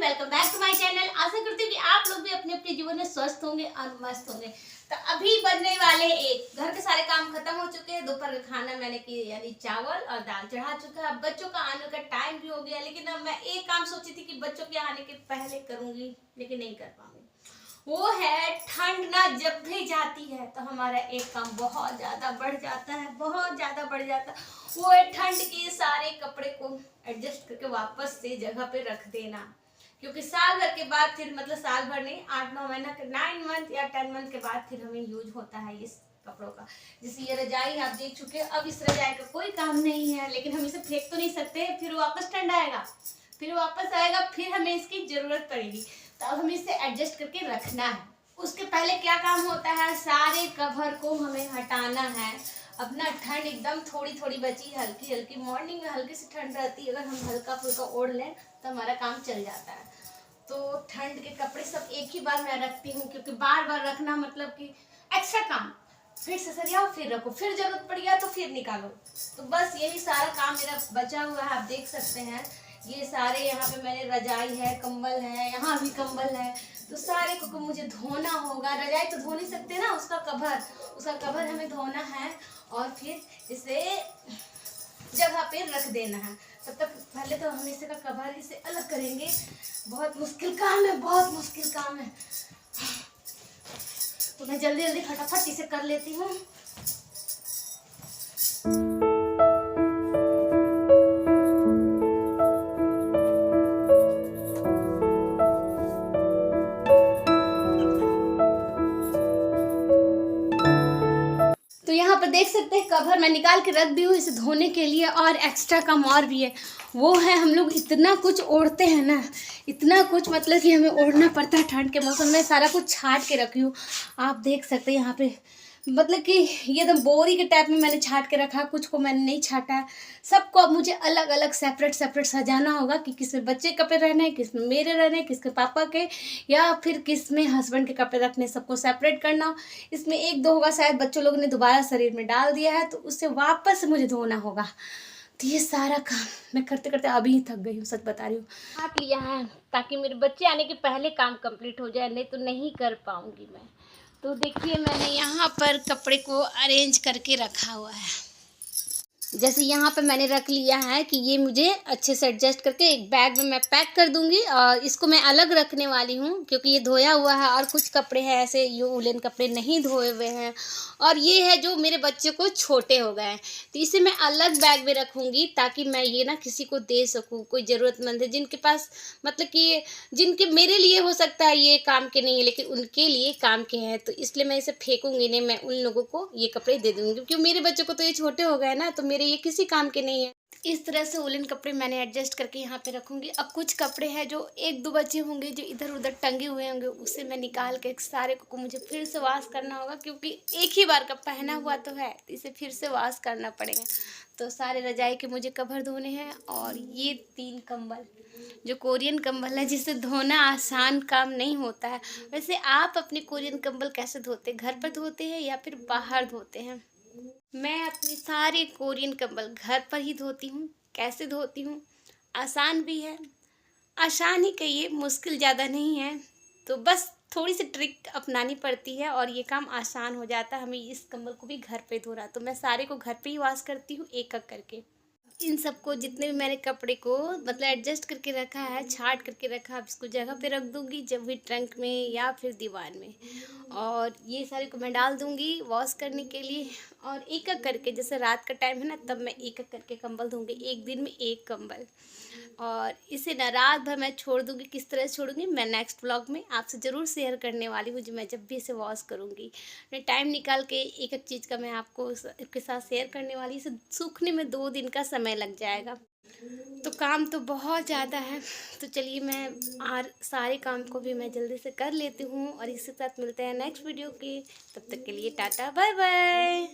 Welcome back to my channel. आशा करती हूँ कि आप लोग भी अपने अपने जीवन में स्वस्थ होंगे और मस्त होंगे। तो अभी बनने वाले एक घर के सारे काम खत्म हो चुके हैं। दोपहर का खाना मैंने की यानी चावल और दाल चढ़ा चुका है। अब बच्चों का आने का टाइम भी हो गया, लेकिन अब मैं एक काम सोची थी कि बच्चों के आने के पहले करूंगी, लेकिन नहीं कर पाऊंगी। वो है ठंड ना जब भी जाती है तो हमारा एक काम बहुत ज्यादा बढ़ जाता है, बहुत ज्यादा बढ़ जाता है। वो है ठंड के सारे कपड़े को एडजस्ट करके वापस से जगह पे रख देना, क्योंकि साल भर के बाद फिर मतलब साल भर नहीं, 8-9 महीना के 9 मंथ या 10 मंथ के बाद फिर हमें यूज होता है इस कपड़ों का। जैसे ये रजाई आप देख चुके हैं, अब इस रजाई का कोई काम नहीं है, लेकिन हम इसे फेंक तो नहीं सकते, फिर वापस ठंड आएगा, फिर वापस आएगा, फिर हमें इसकी जरूरत पड़ेगी। तो अब हमें इसे एडजस्ट करके रखना है। उसके पहले क्या काम होता है, सारे कवर को हमें हटाना है। अब ना ठंड एकदम थोड़ी थोड़ी बची, हल्की हल्की, मॉर्निंग में हल्की सी ठंड रहती है, अगर हम हल्का फुल्का ओढ़ लें तो हमारा काम चल जाता है। तो ठंड के कपड़े सब एक ही बार मैं रखती हूँ, क्योंकि बार बार रखना मतलब कि एक्स्ट्रा काम, फिर से सरियाओ फिर रखो, फिर जरूरत पड़ गया तो फिर निकालो। तो बस यही सारा काम मेरा बचा हुआ है। आप देख सकते हैं ये सारे, यहाँ पे मैंने रजाई है, कंबल है, यहाँ भी कंबल है, तो सारे को मुझे धोना होगा। रजाई तो धो नहीं सकते ना, उसका कवर हमें धोना है और फिर इसे जगह पे रख देना है। तब तक पहले तो हम इसका कवर इसे अलग करेंगे। बहुत मुश्किल काम है, बहुत मुश्किल काम है, तो मैं जल्दी जल्दी फटाफट इसे कर लेती हूँ। तो यहाँ पर देख सकते हैं कवर मैं निकाल के रख दी हूँ इसे धोने के लिए। और एक्स्ट्रा काम और भी है, वो है हम लोग इतना कुछ ओढ़ते हैं ना, इतना कुछ मतलब कि हमें ओढ़ना पड़ता है ठंड के मौसम में। सारा कुछ छाट के रखी हूँ, आप देख सकते हैं यहाँ पे, मतलब कि ये एकदम बोरी के टाइप में मैंने छाट के रखा, कुछ को मैंने नहीं छाटा है। सबको अब मुझे अलग अलग सेपरेट सेपरेट सजाना होगा कि किस में बच्चे के कपड़े रहने हैं, किस में मेरे रहने हैं, किसके पापा के, या फिर किस में हस्बैंड के कपड़े रखने, सबको सेपरेट करना। इसमें एक दो होगा शायद बच्चों लोगों ने दोबारा शरीर में डाल दिया है, तो उससे वापस मुझे धोना होगा। तो ये सारा काम मैं करते करते अभी ही थक गई हूँ, सच बता रही हूँ। काट लिया है ताकि मेरे बच्चे आने के पहले काम कंप्लीट हो जाए, नहीं तो नहीं कर पाऊँगी मैं। तो देखिए मैंने यहाँ पर कपड़े को अरेंज करके रखा हुआ है। जैसे यहाँ पे मैंने रख लिया है कि ये मुझे अच्छे से एडजस्ट करके एक बैग में मैं पैक कर दूंगी, और इसको मैं अलग रखने वाली हूँ क्योंकि ये धोया हुआ है और कुछ कपड़े हैं ऐसे ये वुलन कपड़े नहीं धोए हुए हैं, और ये है जो मेरे बच्चे को छोटे हो गए हैं, तो इसे मैं अलग बैग में रखूँगी ताकि मैं ये ना किसी को दे सकूँ। कोई ज़रूरतमंद है जिनके पास मतलब कि जिनके मेरे लिए हो सकता है ये काम के नहीं है, लेकिन उनके लिए काम के हैं, तो इसलिए मैं इसे फेंकूँगी नहीं, मैं उन लोगों को ये कपड़े दे दूँगी, क्योंकि मेरे बच्चों को तो ये छोटे हो गए ना, तो मेरे ये किसी काम के नहीं है। इस तरह से वुलन कपड़े मैंने एडजस्ट करके यहाँ पे रखूँगी। अब कुछ कपड़े हैं जो एक दो बचे होंगे जो इधर उधर टंगे हुए होंगे, उसे मैं निकाल के सारे को मुझे फिर से वॉश करना होगा, क्योंकि एक ही बार का पहना हुआ तो है, तो इसे फिर से वॉश करना पड़ेगा। तो सारे रजाई के मुझे कवर धोने हैं, और ये 3 कंबल जो कोरियन कंबल है जिसे धोना आसान काम नहीं होता है। वैसे आप अपने कोरियन कंबल कैसे धोते हैं, घर पर धोते हैं या फिर बाहर धोते हैं? मैं अपने सारे कोरियन कंबल घर पर ही धोती हूँ। कैसे धोती हूँ, आसान भी है, आसान ही कहिए, मुश्किल ज़्यादा नहीं है, तो बस थोड़ी सी ट्रिक अपनानी पड़ती है और ये काम आसान हो जाता है। हमें इस कंबल को भी घर पे धोना, तो मैं सारे को घर पे ही वॉश करती हूँ एक एक करके। इन सबको जितने भी मैंने कपड़े को मतलब एडजस्ट करके रखा है, छाट करके रखा, अब इसको जगह पे रख दूँगी, जब भी ट्रंक में या फिर दीवार में, और ये सारे को मैं डाल दूँगी वॉश करने के लिए। और एक एक करके, जैसे रात का टाइम है ना, तब मैं एक एक करके कंबल धोंगी, एक दिन में एक कंबल, और इसे ना रात भर मैं छोड़ दूँगी। किस तरह से छोड़ूंगी मैं नेक्स्ट व्लॉग में आपसे ज़रूर शेयर करने वाली हूँ, जो मैं जब भी इसे वॉश करूँगी। मैं टाइम निकाल के एक एक चीज़ का मैं आपको के साथ शेयर करने वाली। इसे सूखने में 2 दिन का समय लग जाएगा, तो काम तो बहुत ज़्यादा है। तो चलिए मैं और सारे काम को भी मैं जल्दी से कर लेती हूँ, और इसके साथ मिलते हैं नेक्स्ट वीडियो के। तब तक के लिए टाटा बाय बाय।